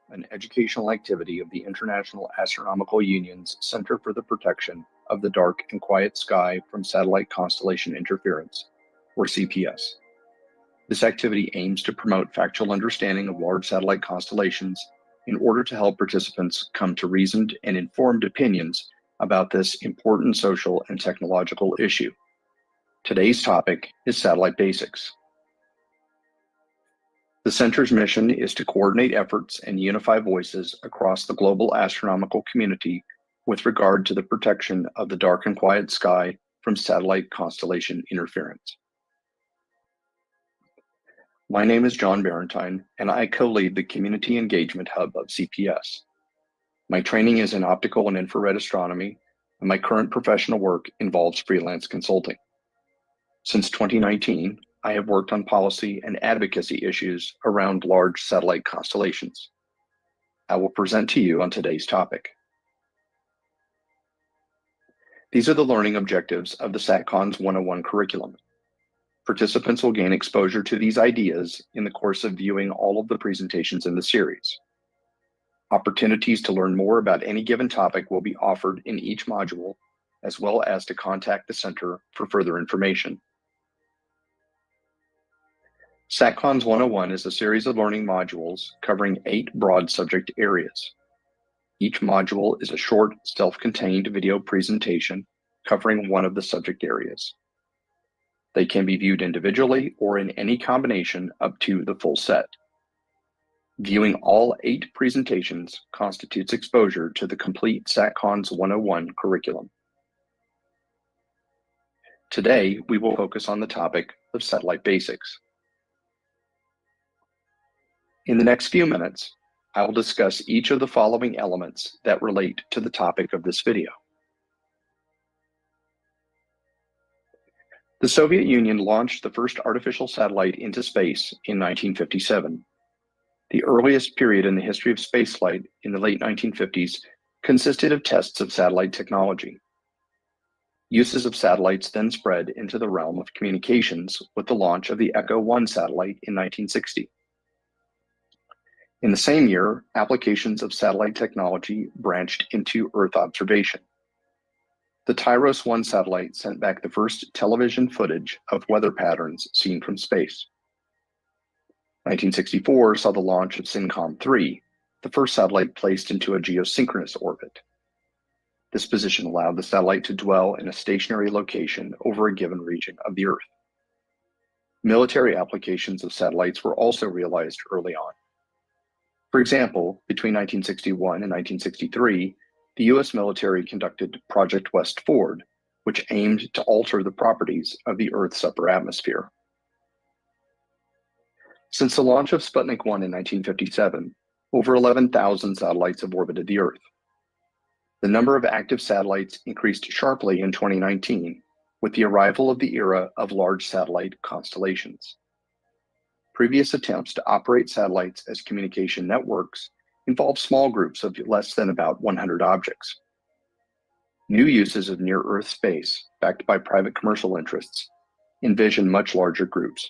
an educational activity of the International Astronomical Union's Center for the Protection of the Dark and Quiet Sky from Satellite Constellation Interference, or CPS. This activity aims to promote factual understanding of large satellite constellations in order to help participants come to reasoned and informed opinions about this important social and technological issue. Today's topic is satellite basics. The Center's mission is to coordinate efforts and unify voices across the global astronomical community with regard to the protection of the dark and quiet sky from satellite constellation interference. My name is John Barentine, and I co-lead the Community Engagement Hub of CPS. My training is in optical and infrared astronomy, and my current professional work involves freelance consulting. Since 2019, I have worked on policy and advocacy issues around large satellite constellations. I will present to you on today's topic. These are the learning objectives of the SatCons 101 curriculum. Participants will gain exposure to these ideas in the course of viewing all of the presentations in the series. Opportunities to learn more about any given topic will be offered in each module, as well as to contact the Center for further information. SatCons 101 is a series of learning modules covering 8 broad subject areas. Each module is a short, self-contained video presentation covering one of the subject areas. They can be viewed individually or in any combination up to the full set. Viewing all 8 presentations constitutes exposure to the complete SatCons 101 curriculum. Today, we will focus on the topic of satellite basics. In the next few minutes, I will discuss each of the following elements that relate to the topic of this video. The Soviet Union launched the first artificial satellite into space in 1957. The earliest period in the history of spaceflight in the late 1950s consisted of tests of satellite technology. Uses of satellites then spread into the realm of communications with the launch of the Echo 1 satellite in 1960. In the same year, applications of satellite technology branched into Earth observation. The Tyros 1 satellite sent back the first television footage of weather patterns seen from space. 1964 saw the launch of SYNCOM-3, the first satellite placed into a geosynchronous orbit. This position allowed the satellite to dwell in a stationary location over a given region of the Earth. Military applications of satellites were also realized early on. For example, between 1961 and 1963, the U.S. military conducted Project West Ford, which aimed to alter the properties of the Earth's upper atmosphere. Since the launch of Sputnik 1 in 1957, over 11,000 satellites have orbited the Earth. The number of active satellites increased sharply in 2019 with the arrival of the era of large satellite constellations. Previous attempts to operate satellites as communication networks involved small groups of less than about 100 objects. New uses of near-Earth space, backed by private commercial interests, envision much larger groups.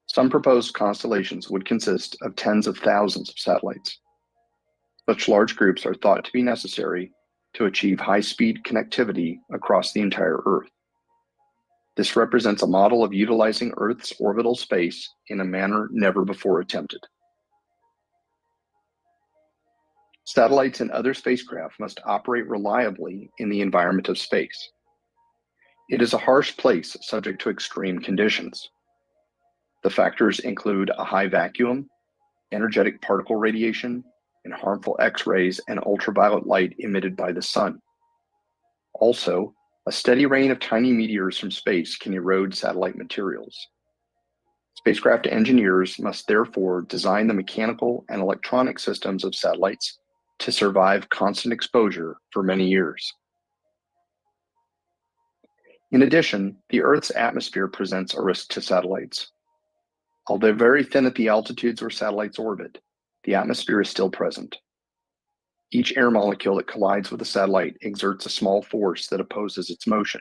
Some proposed constellations would consist of tens of thousands of satellites. Such large groups are thought to be necessary to achieve high-speed connectivity across the entire Earth. This represents a model of utilizing Earth's orbital space in a manner never before attempted. Satellites and other spacecraft must operate reliably in the environment of space. It is a harsh place subject to extreme conditions. The factors include a high vacuum, energetic particle radiation, and harmful X-rays and ultraviolet light emitted by the sun. Also, a steady rain of tiny meteors from space can erode satellite materials. Spacecraft engineers must therefore design the mechanical and electronic systems of satellites to survive constant exposure for many years. In addition, the Earth's atmosphere presents a risk to satellites. Although very thin at the altitudes where satellites orbit, the atmosphere is still present. Each air molecule that collides with a satellite exerts a small force that opposes its motion.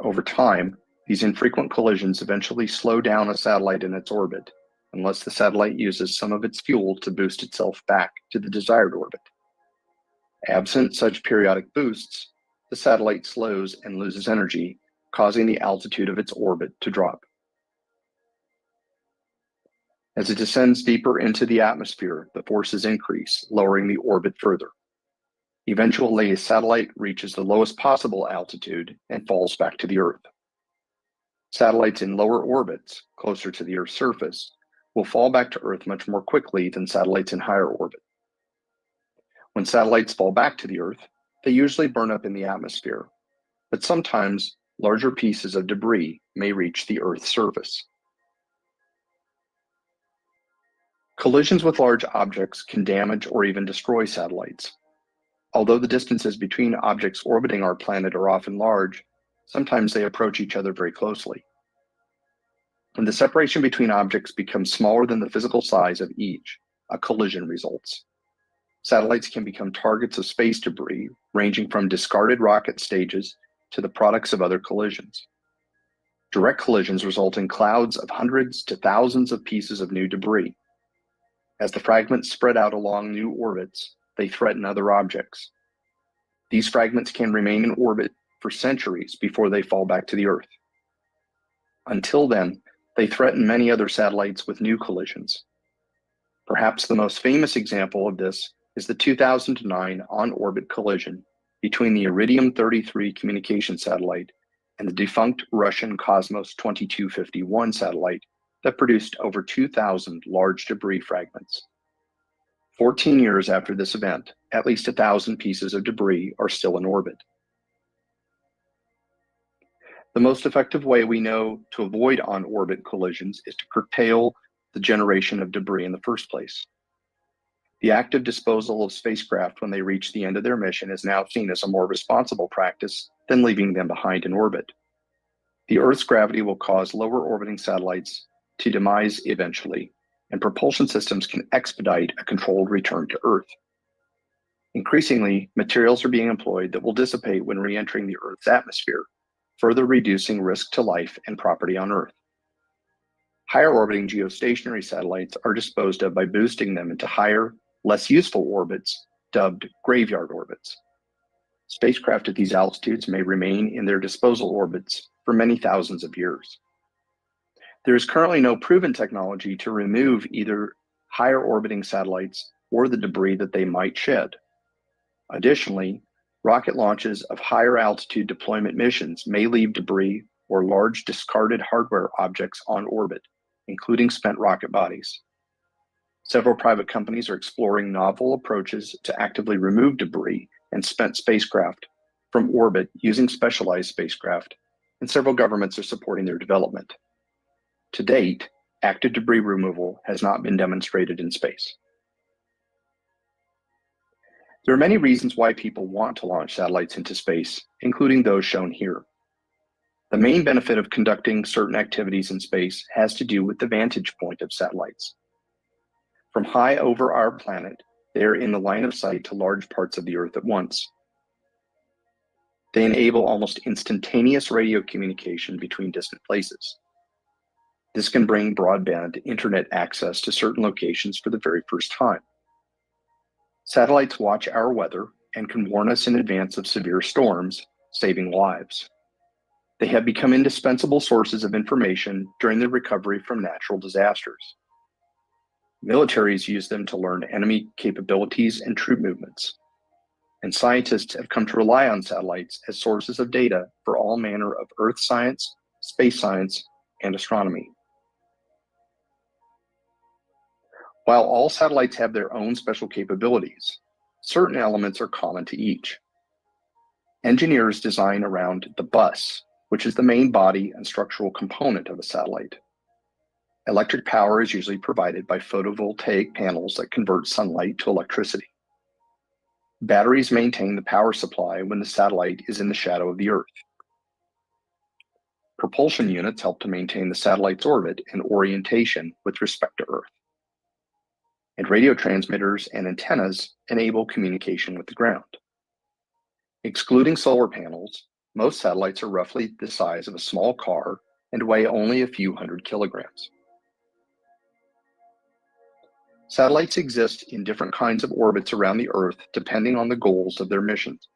Over time, these infrequent collisions eventually slow down a satellite in its orbit, unless the satellite uses some of its fuel to boost itself back to the desired orbit. Absent such periodic boosts, the satellite slows and loses energy, causing the altitude of its orbit to drop. As it descends deeper into the atmosphere, the forces increase, lowering the orbit further. Eventually, a satellite reaches the lowest possible altitude and falls back to the Earth. Satellites in lower orbits, closer to the Earth's surface, will fall back to Earth much more quickly than satellites in higher orbit. When satellites fall back to the Earth, they usually burn up in the atmosphere, but sometimes larger pieces of debris may reach the Earth's surface. Collisions with large objects can damage or even destroy satellites. Although the distances between objects orbiting our planet are often large, sometimes they approach each other very closely. When the separation between objects becomes smaller than the physical size of each, a collision results. Satellites can become targets of space debris, ranging from discarded rocket stages to the products of other collisions. Direct collisions result in clouds of hundreds to thousands of pieces of new debris. As the fragments spread out along new orbits, they threaten other objects. These fragments can remain in orbit for centuries before they fall back to the Earth. Until then, they threaten many other satellites with new collisions. Perhaps the most famous example of this is the 2009 on-orbit collision between the Iridium-33 communication satellite and the defunct Russian Cosmos 2251 satellite that produced over 2,000 large debris fragments. 14 years after this event, at least 1,000 pieces of debris are still in orbit. The most effective way we know to avoid on-orbit collisions is to curtail the generation of debris in the first place. The active disposal of spacecraft when they reach the end of their mission is now seen as a more responsible practice than leaving them behind in orbit. The Earth's gravity will cause lower orbiting satellites to demise eventually, and propulsion systems can expedite a controlled return to Earth. Increasingly, materials are being employed that will dissipate when re-entering the Earth's atmosphere, further reducing risk to life and property on Earth. Higher orbiting geostationary satellites are disposed of by boosting them into higher, less useful orbits, dubbed graveyard orbits. Spacecraft at these altitudes may remain in their disposal orbits for many thousands of years. There is currently no proven technology to remove either higher orbiting satellites or the debris that they might shed. Additionally, rocket launches of higher altitude deployment missions may leave debris or large discarded hardware objects on orbit, including spent rocket bodies. Several private companies are exploring novel approaches to actively remove debris and spent spacecraft from orbit using specialized spacecraft, and several governments are supporting their development. To date, active debris removal has not been demonstrated in space. There are many reasons why people want to launch satellites into space, including those shown here. The main benefit of conducting certain activities in space has to do with the vantage point of satellites. From high over our planet, they are in the line of sight to large parts of the Earth at once. They enable almost instantaneous radio communication between distant places. This can bring broadband internet access to certain locations for the very first time. Satellites watch our weather and can warn us in advance of severe storms, saving lives. They have become indispensable sources of information during the recovery from natural disasters. Militaries use them to learn enemy capabilities and troop movements. And scientists have come to rely on satellites as sources of data for all manner of Earth science, space science, and astronomy. While all satellites have their own special capabilities, certain elements are common to each. Engineers design around the bus, which is the main body and structural component of a satellite. Electric power is usually provided by photovoltaic panels that convert sunlight to electricity. Batteries maintain the power supply when the satellite is in the shadow of the Earth. Propulsion units help to maintain the satellite's orbit and orientation with respect to Earth. And radio transmitters and antennas enable communication with the ground. Excluding solar panels, most satellites are roughly the size of a small car and weigh only a few hundred kilograms. Satellites exist in different kinds of orbits around the Earth depending on the goals of their missions.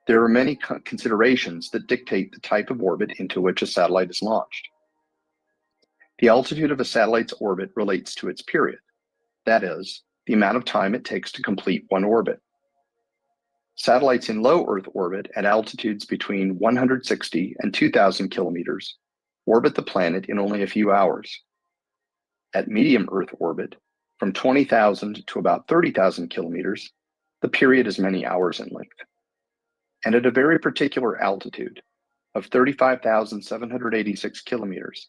There are many considerations that dictate the type of orbit into which a satellite is launched. The altitude of a satellite's orbit relates to its period, that is, the amount of time it takes to complete one orbit. Satellites in low Earth orbit at altitudes between 160 and 2,000 kilometers orbit the planet in only a few hours. At medium Earth orbit, from 20,000 to about 30,000 kilometers, the period is many hours in length. And at a very particular altitude of 35,786 kilometers,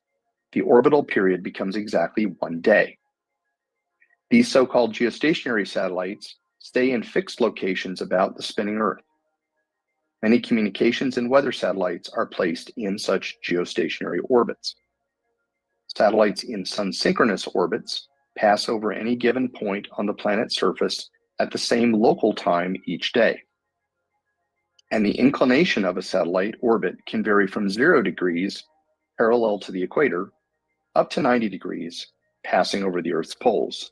the orbital period becomes exactly 1 day. These so-called geostationary satellites stay in fixed locations about the spinning Earth. Many communications and weather satellites are placed in such geostationary orbits. Satellites in sun-synchronous orbits pass over any given point on the planet's surface at the same local time each day. And the inclination of a satellite orbit can vary from 0 degrees, parallel to the equator, up to 90 degrees, passing over the Earth's poles.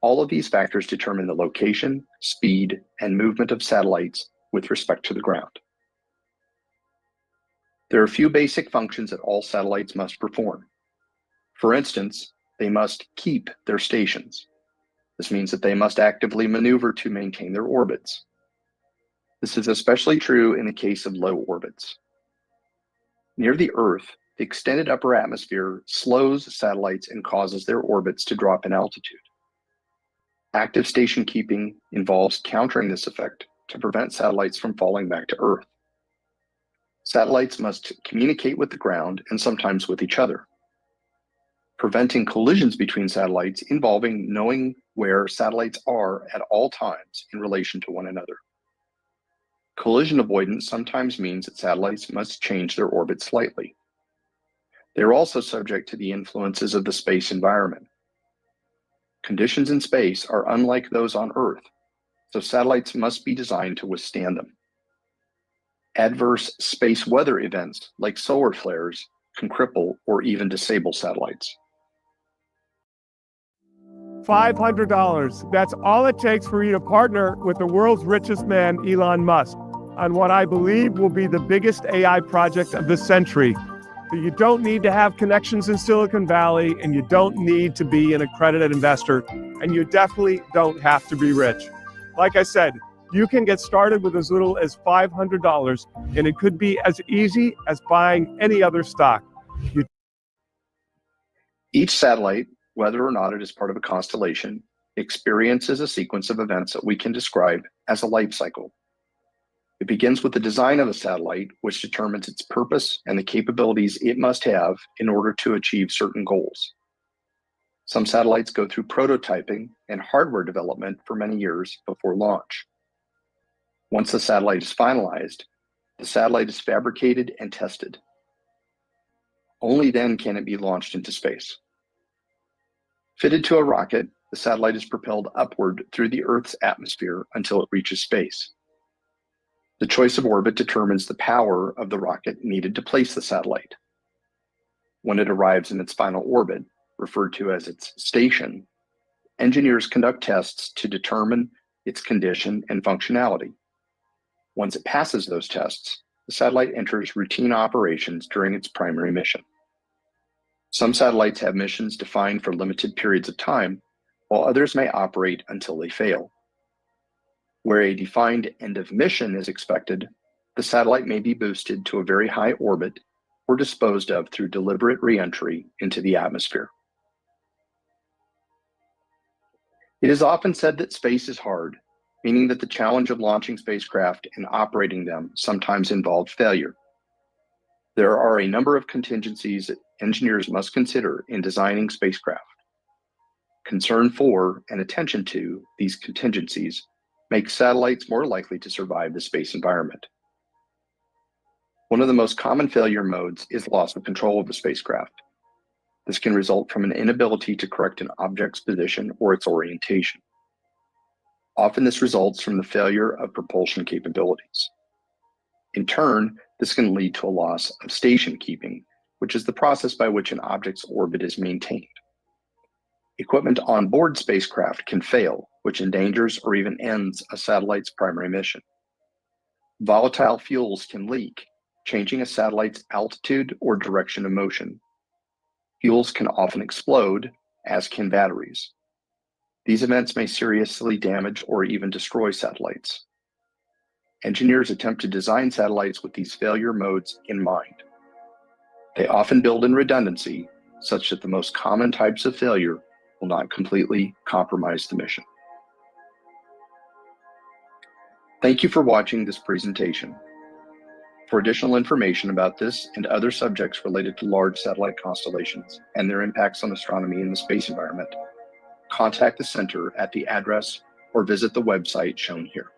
All of these factors determine the location, speed, and movement of satellites with respect to the ground. There are a few basic functions that all satellites must perform. For instance, they must keep their stations. This means that they must actively maneuver to maintain their orbits. This is especially true in the case of low orbits. Near the Earth, the extended upper atmosphere slows satellites and causes their orbits to drop in altitude. Active station keeping involves countering this effect to prevent satellites from falling back to Earth. Satellites must communicate with the ground and sometimes with each other. Preventing collisions between satellites involving knowing where satellites are at all times in relation to one another. Collision avoidance sometimes means that satellites must change their orbit slightly. They are also subject to the influences of the space environment. Conditions in space are unlike those on Earth, so satellites must be designed to withstand them. Adverse space weather events, like solar flares, can cripple or even disable satellites. $500. That's all it takes for you to partner with the world's richest man, Elon Musk, on what I believe will be the biggest AI project of the century. You don't need to have connections in Silicon Valley, and you don't need to be an accredited investor, and you definitely don't have to be rich. Like I said, you can get started with as little as $500, and it could be as easy as buying any other stock. Each satellite, whether or not it is part of a constellation, experiences a sequence of events that we can describe as a life cycle. It begins with the design of a satellite, which determines its purpose and the capabilities it must have in order to achieve certain goals. Some satellites go through prototyping and hardware development for many years before launch. Once the satellite is finalized, the satellite is fabricated and tested. Only then can it be launched into space. Fitted to a rocket, the satellite is propelled upward through the Earth's atmosphere until it reaches space. The choice of orbit determines the power of the rocket needed to place the satellite. When it arrives in its final orbit, referred to as its station, engineers conduct tests to determine its condition and functionality. Once it passes those tests, the satellite enters routine operations during its primary mission. Some satellites have missions defined for limited periods of time, while others may operate until they fail. Where a defined end of mission is expected, the satellite may be boosted to a very high orbit or disposed of through deliberate re-entry into the atmosphere. It is often said that space is hard, meaning that the challenge of launching spacecraft and operating them sometimes involved failure. There are a number of contingencies that engineers must consider in designing spacecraft. Concern for and attention to these contingencies makes satellites more likely to survive the space environment. One of the most common failure modes is loss of control of the spacecraft. This can result from an inability to correct an object's position or its orientation. Often this results from the failure of propulsion capabilities. In turn, this can lead to a loss of station keeping, which is the process by which an object's orbit is maintained. Equipment on board spacecraft can fail, which endangers or even ends a satellite's primary mission. Volatile fuels can leak, changing a satellite's altitude or direction of motion. Fuels can often explode, as can batteries. These events may seriously damage or even destroy satellites. Engineers attempt to design satellites with these failure modes in mind. They often build in redundancy, such that the most common types of failure will not completely compromise the mission. Thank you for watching this presentation. For additional information about this and other subjects related to large satellite constellations and their impacts on astronomy in the space environment, contact the center at the address or visit the website shown here.